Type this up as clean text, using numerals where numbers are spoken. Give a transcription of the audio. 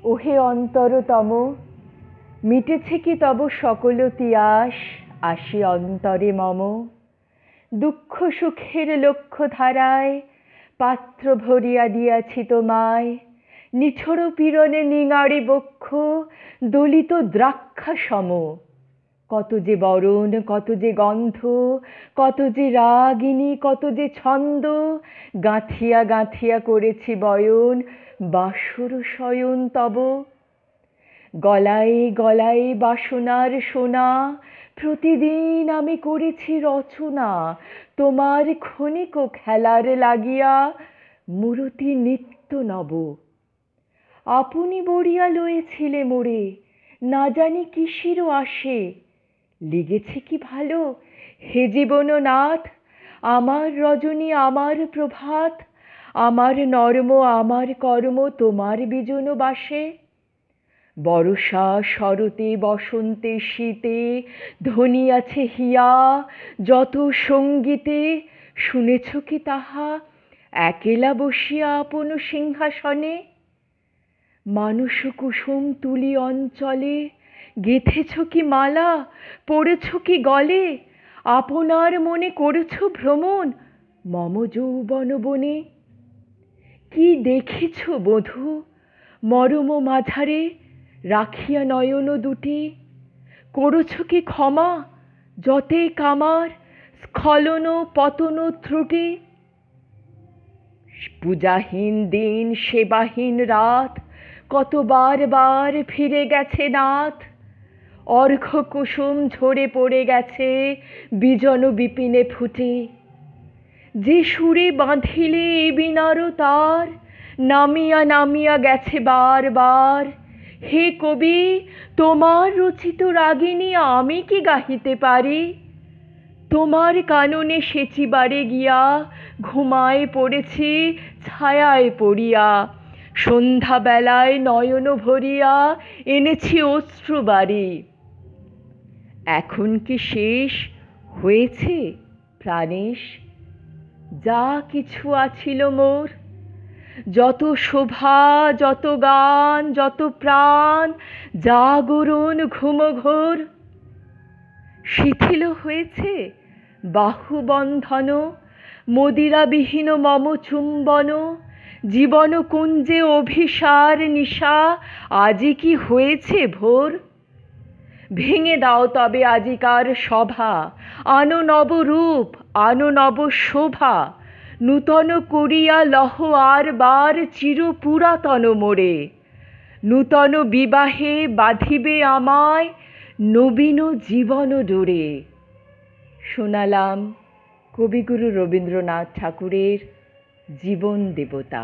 ওহে অন্তরতম, মিটেছে কি তব সকল তিয়াস, আসি অন্তরে মম। দুঃখ সুখের লক্ষ্য ধারায় পাত্র ভরিয়া দিয়াছি তোমায়। নিঠুর পীড়নে নিঙাড়ে বক্ষ দলিত দ্রাক্ষা সম। কত যে বরণ, কত যে গন্ধ, কত যে রাগিনী, কত যে ছন্দ, গাঁথিয়া গাঁথিয়া করেছি বয়ন বাসর শয়ন তব। গলায় গলায় বাসনার সোনা, প্রতিদিন আমি করেছি রচনা তোমার ক্ষণিক খেলার লাগিয়া, মূরতি নিত্য নব। আপনি বরিয়া লয়েছিলে মোরে, না জানি কিসের আসে। লেগেছে কি ভালো হে জীবননাথ, আমার রজনী আমার প্রভাত, আমার নর্ম আমার কর্ম তোমার বিজন বাসে। বর্ষা শরতে বসন্তে শীতে ধ্বনিয়াছে হিয়া যত সঙ্গীতে, শুনেছ কি তাহা একেলা বসিয়া আপন সিংহাসনে? মানস কুসুম তুলি অঞ্চলে গেথেছ কি মালা, পড়েছ কি গলে, আপনার মনে করেছ ভ্রমণ মম যৌবন বনে? কি দেখেছ বধূ মরম মাঝারে রাখিয়া নয়ন দুটি, করেছ কি ক্ষমা যতে কামার স্খলন পতন ত্রুটি? পূজাহীন দিন সেবাহীন রাত কতবার বার ফিরে গেছে নাথ। অর্ঘ্য কুসুম ঝরে পড়ে গেছে বিজন বিপিনে ফুটে। যে সুরে বাঁধিলে এ বিনার তার, নামিয়া নামিয়া গেছে বার বার। হে কবি, তোমার রচিত রাগিনী আমি কি গাহিতে পারি? তোমার কাননে সেচিবারে গিয়া ঘুমায় পড়েছি ছায়ায় পড়িয়া। সন্ধ্যাবেলায় নয়ন ভরিয়া এনেছি অশ্রু বারি। এখন কি শেষ হয়েছে প্রাণেশ যা কিছু আছিল মোর? যত শোভা, যত গান, যত প্রাণ, জাগরণ ঘুমঘোর শিথিল হয়েছে বাহুবন্ধন, মদিরাবিহীন মম চুম্বন। জীবন কুঞ্জে অভিসার নিশা আজি কি হয়েছে ভোর? ভেঙে দাও তবে আজিকার সভা, আনো নব রূপ, আনো নব শোভা। নূতন করিয়া লহ আর বার চির পুরাতন মোরে। নূতন বিবাহে বাঁধিবে আমায় নবীন জীবন ডোরে। শোনালাম কবিগুরু রবীন্দ্রনাথ ঠাকুরের জীবন দেবতা।